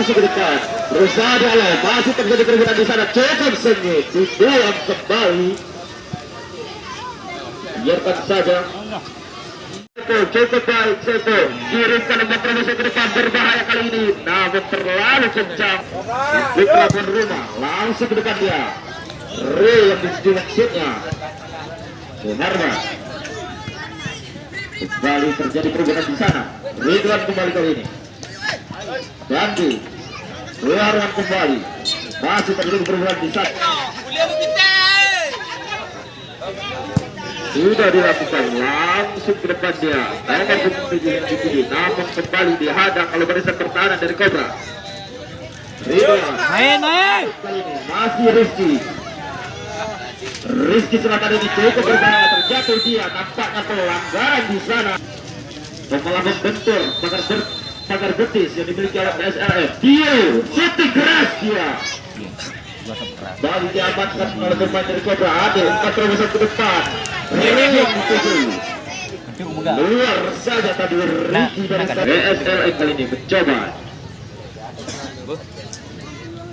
langsung ke depan. Berusaha dialog, masih terjadi keributan di sana. Cukup sengit, dibuang kembali. Biarkan saja. Cukup baik Seto. Kirimkan nomor promosi ke depan, berbahaya kali ini. Namun terlalu kencang. Putra tuan rumah langsung ke depan dia. Yang dituju maksudnya. Suharman. Kembali terjadi perubahan di sana. Ridwan kembali kali ini. Dandi. Suharman kembali. Masih terjadi perubahan di sana. Sudah dilakukan langsung ke depan dia. Nomor 7 namun kembali dihadang oleh barisan pertahanan dari Cobra. Ridwan. Main. Masih Rizky Selatan ini cukup berbahaya, terjatuh dia, nampaknya pelanggaran di sana. Pemalah membentur pagar betis yang dimiliki oleh PSRF. Dia shooting keras dia. Baru diamankan oleh pemain dari Cobra. Ada 4 terobosan ke depan. Yang dituju. Luar saja tadi Ricky dari PSRF kali ini mencoba.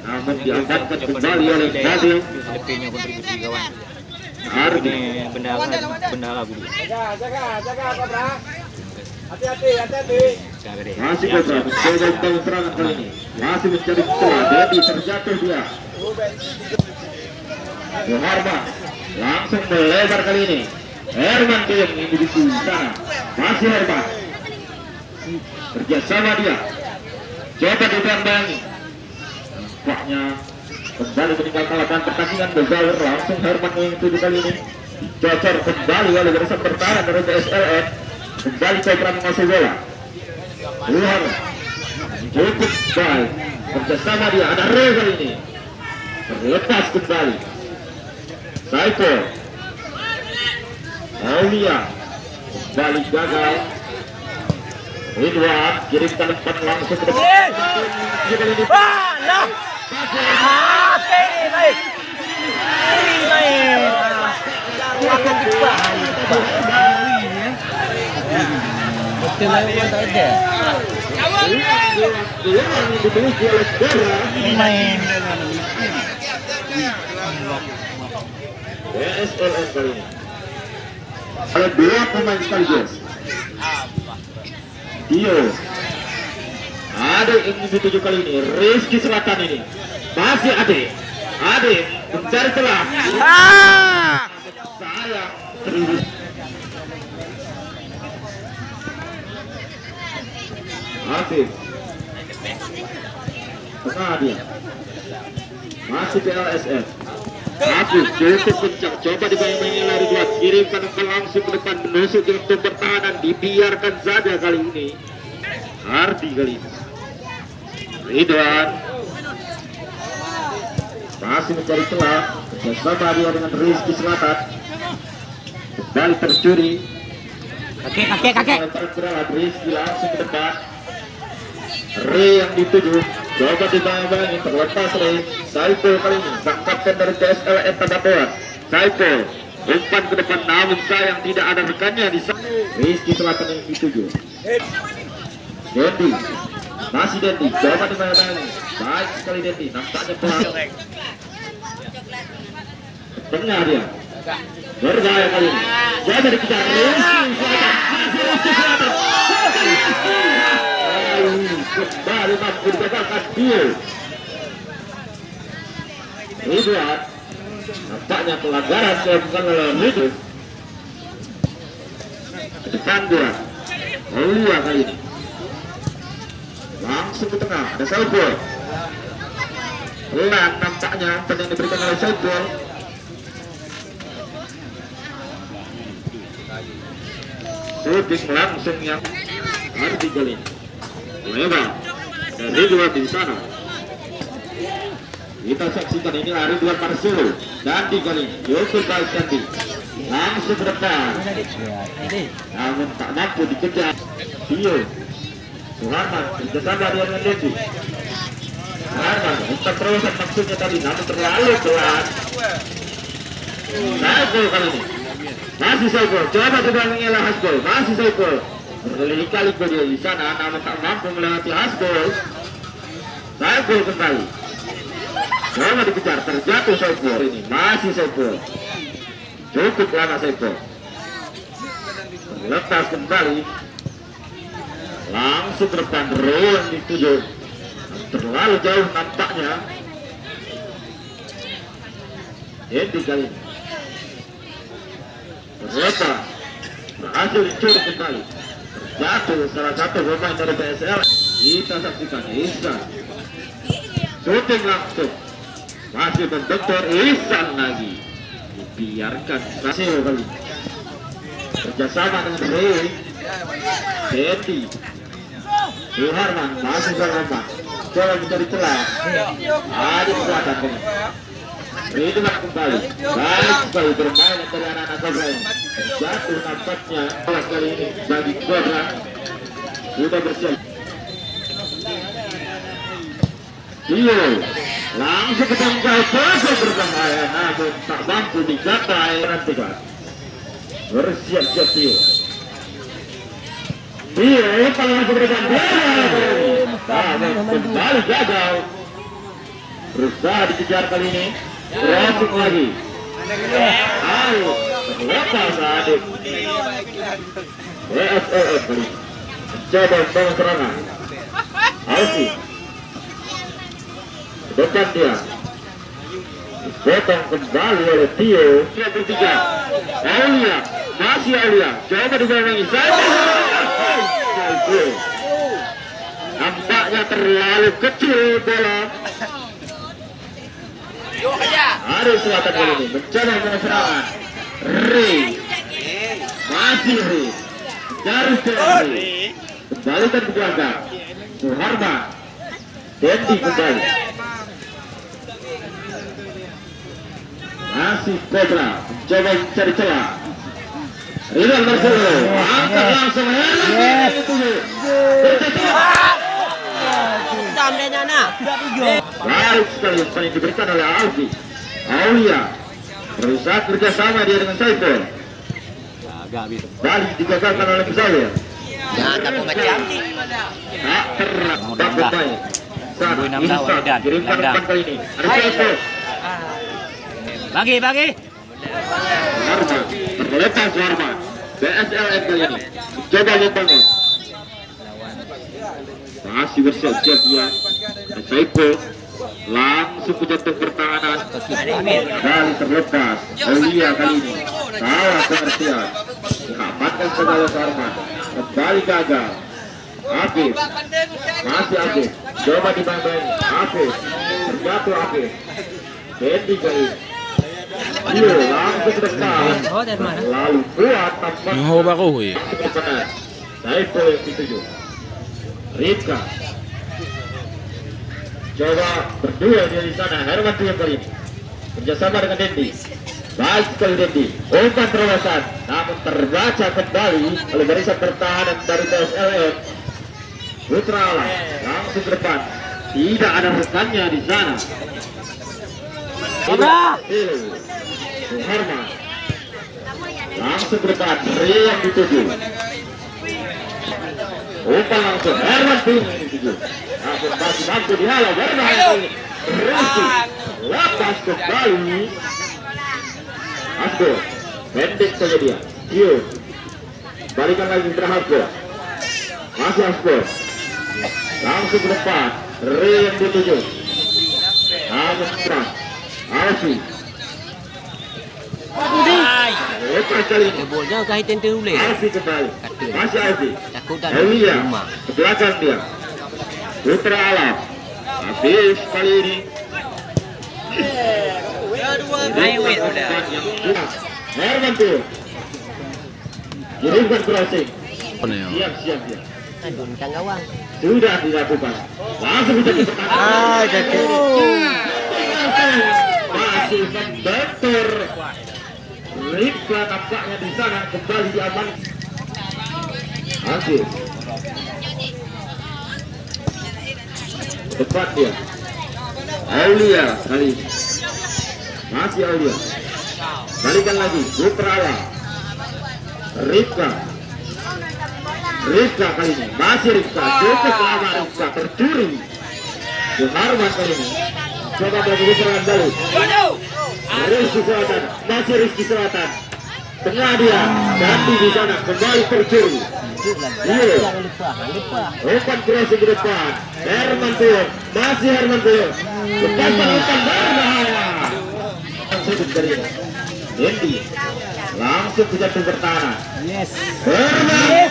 Namun diamankan kembali oleh Nabil. LP-nya kontribusi kawan. Ardi Bendara Budi. Jaga Cobra. Hati-hati. Masih Cobra mencoba untuk serangan kali ini. Masih mencari celah. Dedi terjatuh dia. Suharman langsung melebar kali ini. Herman yang di sana. Masih Herman. Kerjasama dia. Coba ditambahi. Nampaknya kembali meninggalkan lapangan pertandingan. Bezawer langsung Herman yang itu kali ini. Dicocor kembali oleh barisan pertahanan dari PSLN. Kembali Cobra menguasai bola. Luar cukup baik. Kerjasama dia. Ada Ray kali ini. Terlepas kembali. Saiful. Aulia kembali gagal. Ridwan kirimkan umpan langsung ke depan. PSLN kali ini ada 2 pemain sekaligus. Dio ada yang dituju kali ini. Rizky Selatan ini masih Ade mencari celah. Sayang terus. Afif tengah dia masih PLSF. Afif cukup kencang, coba dibayang-bayangin lari dua, kirimkan langsung ke depan, menusuk ke untuk pertahanan, dibiarkan saja kali ini. Ardi kali ini. Ridwan masih mencari celah, bersama dia dengan Rizky Selatan. Kembali tercuri. Kakek. Rizky langsung ke depan. Ray yang dituju, coba dibayang-bayangin, terlepas Ray. Saiful kali ini, sang kapten dari PSLN Tadapoan. Saiful umpan ke depan, namun sayang tidak ada rekannya di sana. Rizky Selatan yang dituju. Dendi, masih Dendi, coba dibayang-bayangin. Baik sekali Dendi, nampaknya pelan. Tengah dia, berbahaya kali ini. Coba dikejar Rizky Selatan. Kembali mampu digagalkan dia. Ridwan nampaknya pelanggaran dilakukan oleh Ridwan. Ke depan dia Aulia kali ini langsung ke tengah, ada Saiful. Pelan nampaknya yang diberikan oleh Saiful. Shooting langsung yang Ardi kali ini. Lebar dan Ridwan di sana. Kita saksikan ini Ridwan Marcelo. Dandi kali ini cukup baik Dandi. Langsung ke depan. Namun tak mampu dikejar. Dio Suharman kerjasama dengan Dendi. Suharman untuk terusan maksudnya tadi, namun terlalu pelan. Saiful kali ini. Masih Saiful, coba mengelak Hasbul. Masih Saiful. Berkali-kali dia di sana, namun tak mampu melewati Hasbul. Saiful kembali. Coba dikejar, terjatuh Saiful. Ini masih Saiful. Cukup lama Saiful. Lepas kembali. Langsung ke depan, yang dituju. Terlalu jauh nampaknya. Dendi kali ini. Ternyata berhasil dicuri kembali. Terjatuh salah satu pemain dari PSL. Kita saksikan Ihsan. Shooting langsung. Masih membentur Ihsan lagi. Dibiarkan hasil kali. Kerjasama dengan Rey. Dendi. Suharman masih Suharman. Coba mencari celah. Ada di belakang ini. Itu kembali. Baik sekali bermain dari anak-anak Cobra ini. Jatuh nampaknya kali ini bagi Cobra. Sudah bersiap. Iyo langsung ke tanggal pasang berbahaya, namun tak mampu dicapai nanti kan. Bersiap-siap Tio. Tio langsung berikan kembali gagal. Berusaha dikejar kali ini. Crossing lagi. Ayo, terlepas adik. WSOS kali. Mencoba membangun serangan. Alfi. Depan dia. Dipotong kembali oleh Tio. Yang ketiga. Aulia. Masih Aulia. Coba dibalangi. Saiful. Nampaknya terlalu kecil bola. Ada selatan kali ini mencoba dengan serangan. Rey masih Rey garis Rey kembalikan ke belakang. Suharman. Dendi kembali. Masih Cobra mencoba mencari celah. Ridwan Marcelo angkat langsung. Baik sekali yang diberikan oleh Alfi. Aulia berusaha kerjasama dia dengan Saiful. Agak gitu. Balik digagalkan oleh Musawir. Ya, tak macam ni. Tak ternak tak bermain. Saat Ihsan kirimkan umpan kali ini. Ada Saiful. Bagi. Suharman terlepas Suharman. PSLN kali ini coba membangun. Masih bersiap-siap dia. Ada Saiful. Langsung ke jantung pertahanan. Kali terlepas. Aulia kali ini salah pengertian. Mengamankan segala Suharman. Kembali gagal. Afif. Masih Afif. Coba dimain-main. Afif. Terjatuh Afif. Dendi kali ini. Iya, langsung ke depan. Lalu kuat tampaknya. Saiful yang dituju. Rifka. Coba berdua dia di sana. Herman tuh yang kali ini kerjasama dengan Dendi. Baik sekali Dendi. Umpan terobosan, namun terbaca kembali oleh barisan pertahanan dari PSLN. Putra Alam langsung ke depan. Tidak ada rekannya di sana. Suharman langsung ke depan. Rey yang dituju. Umpan langsung Herman tuh yang dituju. Namun masih mampu dihalau. Berbahaya ini. Resi lepas kembali. Asgo pendek saja dia. Tio balikan lagi ke Asgo. Masih Asgo langsung ke depan. Rey yang dituju. Namun serang Alfi. Lepas kali ini Bolnya kaitan tu boleh. Alfi kembali. Masih Alfi. Takut tak Aulia rumah. ke belakang dia. Putra Alam habis kali ini. Herman tuh kirimkan crossing. Siap dia. Aduh, tang gawang. Sudah dilakukan. Langsung bisa Ah, jadi. masih membentur. Rifka nampaknya di sana kembali diaman. Hasil depan dia. Aulia kali ini. Masih Aulia. Balikan lagi. Putra Alam. Rifka kali ini. Masih Rifka. Cukup lama Rifka tercuri. Suharman kali ini coba melakukan serangan balik. Rizky Selatan, masih Rizky Selatan. Tengah dia, Dandi di sana kembali tercuri. Iya. Umpan crossing ke depan. Herman Tio, masih Herman Tio. Lepasan umpan berbahaya. Langsung dari Dendi. Langsung ke jatuh pertahanan. Yes. Herman.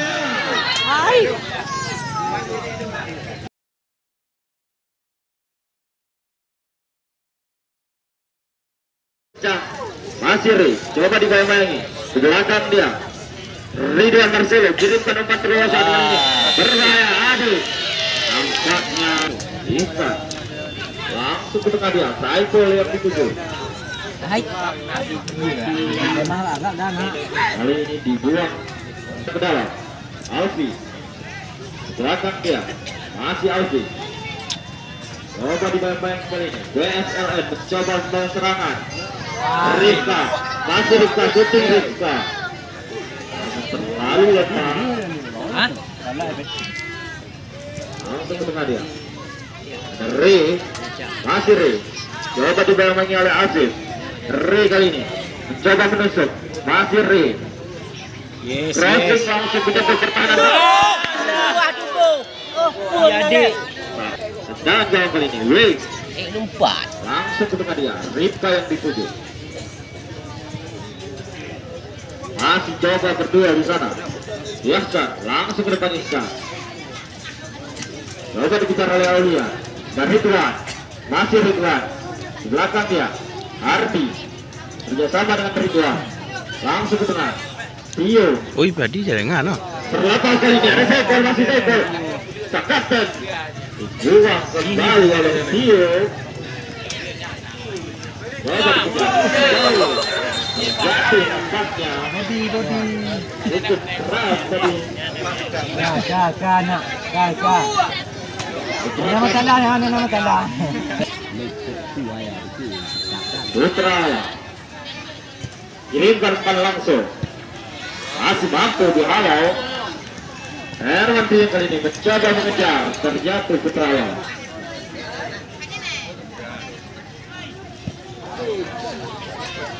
Masih Ri, coba dibayang-bayangi ke belakang dia. Ridwan Marcelo kirimkan umpan terluas saat ini. Berbahaya, aduh. Nampaknya bisa. Langsung ke tengah dia. Saiful yang dituju. Kali ini dibuang ke dalam. Alfi. Ke belakang dia. Masih Alfi. Coba dibayang-bayang kali ini. BSLN mencoba membangun serangan. Rika, masih Rika, syuting Rika. Terlalu lemah. Langsung ke tengah dia. Re, masih Re. Coba dibayang-bayangi oleh Afif. Re kali ini mencoba menusuk. Masih Re. Crossing langsung menjatuh pertahanan. Jangan jauh kali ini. Wait. Langsung ke tengah dia. Ripka yang dituju. Masih coba berdua di sana. Ihsan langsung ke depan Ihsan. Coba dikejar oleh Aulia. Dan Ridwan. Masih Ridwan. Di belakang dia. Ardi. Kerjasama dengan Ridwan. Langsung ke tengah. Tio. Oi, tadi jalan no. Terlepas kali ini. Ada Saiful, masih Saiful. Sang kapten. Dibuang kembali oleh Tio. Coba dikejar. Jatuh nampaknya. Cukup keras tadi. Nama tanda. Putra kirimkan umpan langsung. Masih mampu dihalau. Herman Tio kali ini mencoba mengejar. Terjatuh Putra.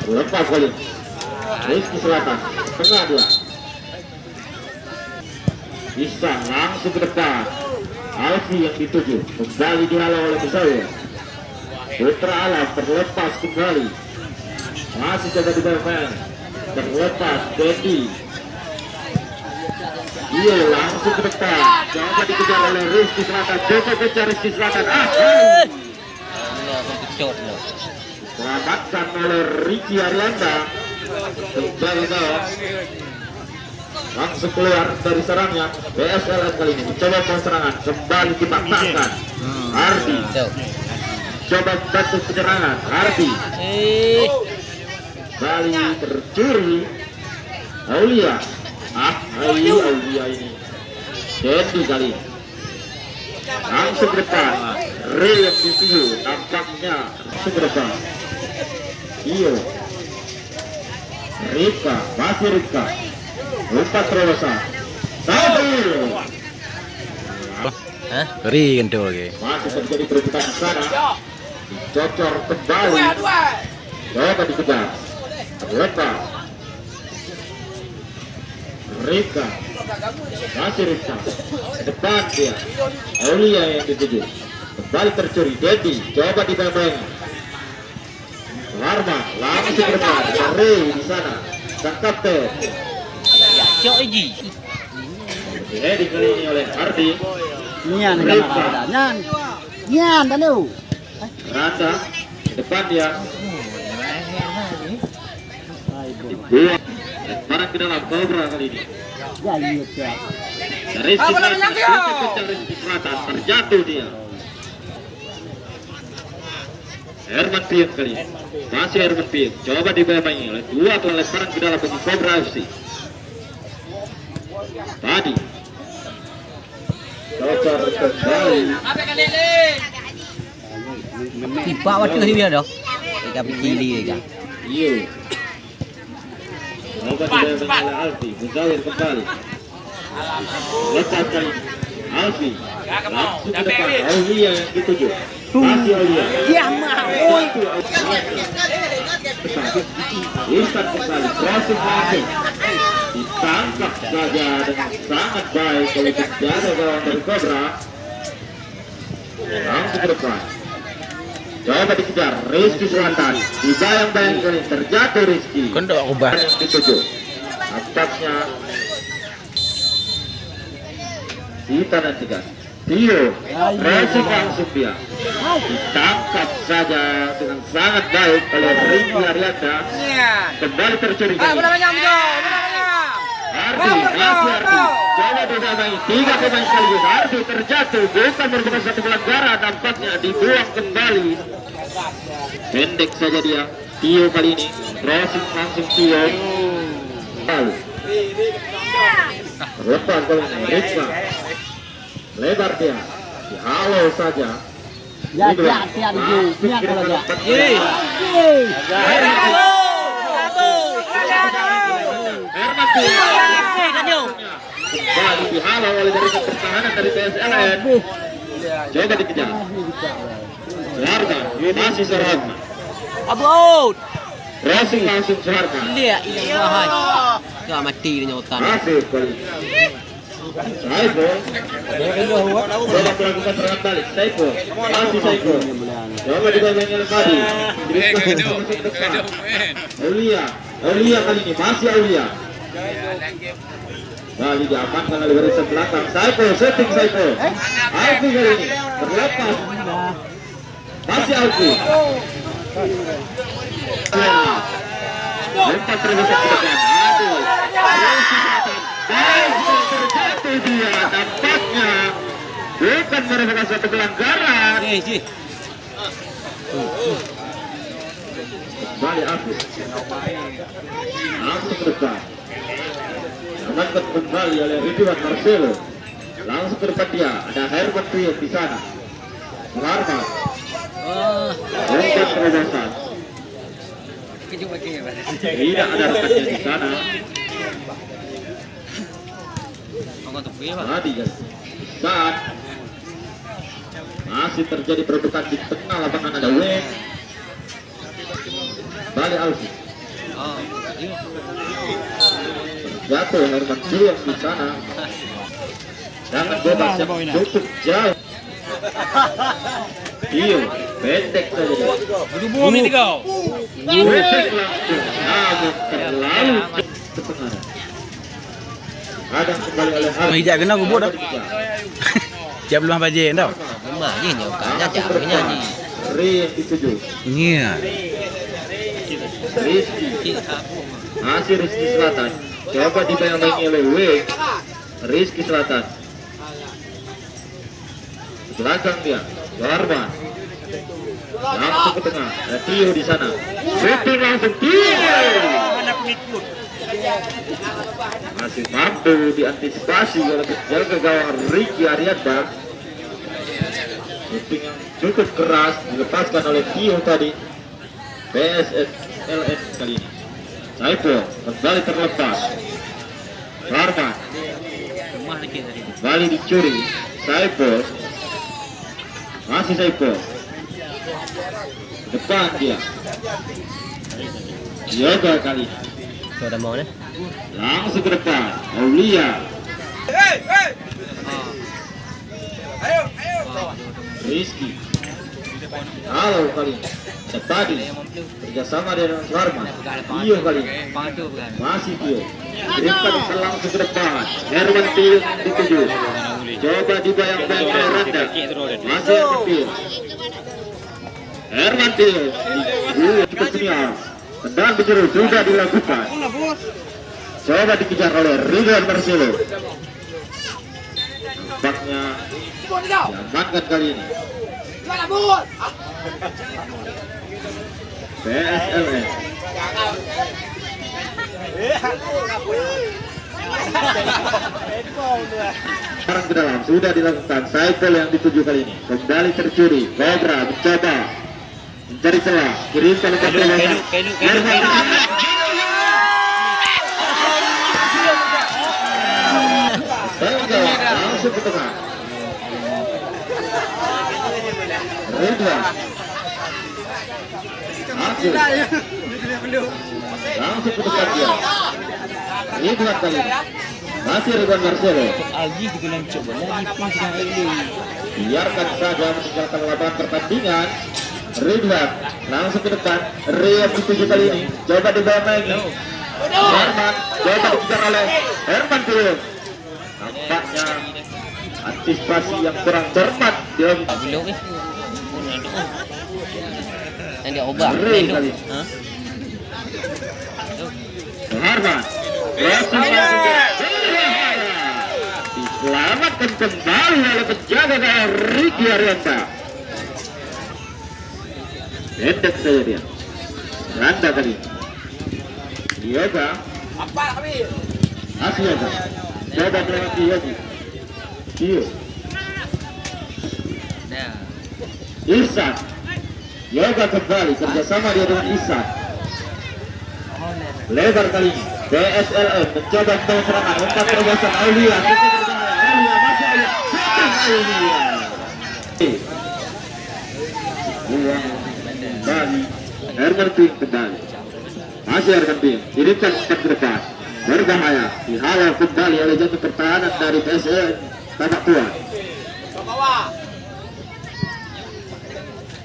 Lepas kali Rizky Selatan tengah dia. Bisa langsung ke depan. Alfi yang dituju kembali dihalau oleh Misawi. Putra Alam terlepas kembali. Masih coba dibayang. Terlepas Dendi. Iya langsung ke depan. Coba dikejar oleh Rizky Selatan. Coba kejar Rizky Selatan. Selamatkan oleh Ricky Arianda. Kembali bawah. Langsung keluar dari serangnya. BSLN kali ini mencoba serangan. Kembali dipaksakan. Ardi. Coba bantu penyerangan. Ardi. Kembali tercuri. Aulia. Aulia ini. Dendi kali ini. Langsung ke depan. Re yang dituju. Nampaknya langsung ke depan. Iyo. Rika, masih Rika. Umpan terobosan. Saiful. Ri kan tu lagi. Masih terjadi perebutan di sana. Dicocor kembali. Coba dikejar. Terlepas. Rika. Masih Rika. Depan dia. Aulia yang dituju. Kembali tercuri. Dedi. Coba dibayang. Harman langsung ke depan. Re di sana. Sang kapten. Dedi kali ini oleh Ardi. Nyan tanu. Randa depan dia. Dibuang. Barang ke dalam Cobra kali ini. Rizky Selatan. Rizky Selatan. Terjatuh dia. Herman Pion kali ini. Masih Herman Pion. Coba dibayang oleh dua lemparan ke dalam bagi Cobra FC. Tadi Cocor kembali. Tiba waktu dia dah. Kita pilih dia. Iya. Coba dibayang oleh Alfi. Muzawir kembali. Lepas kali ini Alfi. Langsung ke depan. Aulia yang dituju. Masih Aulia. Dia mau. Instan kembali, crossing langsung ditangkap saja dengan sangat baik oleh penjaga gawang dari Cobra. Langsung ke depan, coba dikejar Rizky Selatan, dibayang-bayang kali terjatuh Rizky. Kondok aku bah. Yang dituju nampaknya kita nantikan Tio, racing langsung dia ditangkap saja dengan sangat baik oleh Rizky Arianda. Kembali tercuri. Ardi, masih Ardi. Coba disamai 3 pemain sekaligus. Ardi terjatuh, bukan merupakan satu pelanggaran, nampaknya dibuang kembali. Pendek saja dia. Tio kali ini, crossing langsung Tio. Lalu terlepas kali ini, Rizma. Lebar dia, dihalau saja. Ya, dia di niat kalau dia. Kembali dihalau oleh dari pertahanan dari PSLN. Coba dikejar. Suharman masih Suharman. Upload. Racing langsung Suharman. Dia ini bahaya. Gak mati dia nyotan. Masih kali. Saiful. Coba melakukan serangan balik. Saiful. Masih Saiful. Coba dibayang oleh Fadi. Aulia. Aulia kali ini masih Aulia. Kali diamankan oleh barisan belakang. Saiful, setting Saiful. Alfi kali ini terlepas. Masih Alfi. Lempar terbesar ke depan. Aduh. Terjatuh dia. Nampaknya bukan merupakan suatu pelanggaran. Kembali Alfi. Langsung ke depan. Amankan kembali oleh Ridwan Marcelo. Langsung ke depan dia. Ada Herman Tuyuk di sana. Suharman. Umpan terobosan. Tidak ada rekannya di sana. Tadi saat masih terjadi perebutan di tengah lapangan ada Wayne. Balik Alfi. Jatuh Herman Tuyuk di sana. Jangan bebas yang cukup jauh. Tio, pendek saja dia. Bumi tiga. Pendek langsung, namun terlalu ke tengah. Kadang kembali oleh Hardy. Hijab kena gubuk dah. Jam belum apa je tau. Mak je nyokanya capeknya ni. Ri yang dituju. Iya. Rizky. Masih Rizky Selatan. Coba dibayang-bayangi oleh W. Rizky Selatan. Belakang dia, Suharman. Langsung ke tengah, ada Tio di sana. Shooting langsung Tio. Masih mampu diantisipasi oleh penjaga gawang Ricky Arianda. Shooting yang cukup keras dilepaskan oleh Tio tadi. PSLN kali ini. Saiful kembali terlepas. Suharman kembali dicuri. Saiful. Masih Saiful. Depan dia. Yoga kali ini. Sudah mau ni? Langsung ke depan. Aulia. Rizky. Halo kali ini. Tadi kerjasama dengan Suharman. Tio kali ini. Masih Tio. Kirimkan langsung ke depan. Herman Tio dituju. Coba dibayang-bayang oleh Randa. Masih Herman Tio. Herman Tio. Cukup senior. Tendang bicara sudah dilakukan. Coba dikejar oleh Ridwan Marcelo. Nampaknya diamankan kali ini. PSLN. Sekarang ke dalam sudah dilakukan. Saiful yang dituju kali ini kembali tercuri. Cobra mencoba mencari celah. Kirimkan ke belakang. Langsung ke tengah. Ridwan. Hasil. Langsung ke depan dia. Ridwan kali ini. Masih Ridwan Marcelo. Algi juga yang coba lagi pas dengan ini. Biarkan saja meninggalkan lapangan pertandingan. Ridwan langsung ke depan. Rian dituju kali ini. Coba dibawa lagi. Herman coba dikejar oleh Herman dulu. Nampaknya antisipasi yang kurang cermat dia. Belum eh. Yang dia obah. Ray kali. Herman. Diselamatkan kembali oleh penjaga gawang Ricky Arianta. Pendek saja dia. Randa kali. Yoga. Asli Yoga. Coba melewati Yogi. Dio. Ihsan. Yoga kembali kerjasama dia dengan Ihsan. Lebar kali ini. PSLM mencoba membangun serangan. Umpan terobosan Aulia. Aulia masih Aulia. Aulia. Uang kembali. Herman Ping kembali. Masih Herman Ping. Kirimkan umpan ke depan. Berbahaya. Dihalau kembali oleh jantung pertahanan dari PSLM Tapak Tua.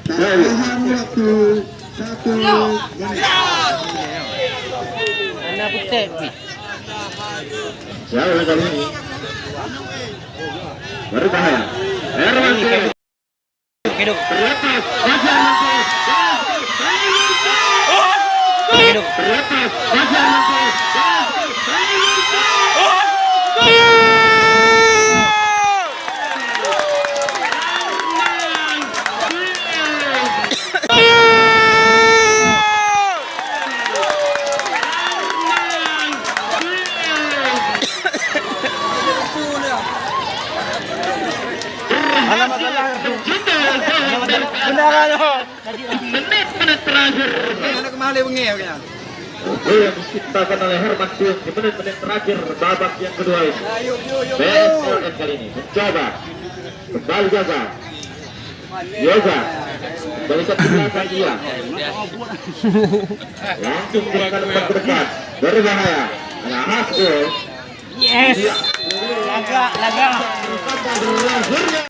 Tambahan waktu 1 menit. Anda putih. Jauh kali ini. Berbahaya. Herman Ping. Terlepas. Masih Herman Ping. Terlepas. Masih Herman Ping. Menit-menit terakhir yang diciptakan oleh Herman Ping di menit-menit terakhir babak yang kedua ini. PSLM kali ini mencoba kembali jaga Yoga balikan ke belakang dia langsung berikan umpan ke depan berbahaya. Nah, Hasbul Yes. Laga.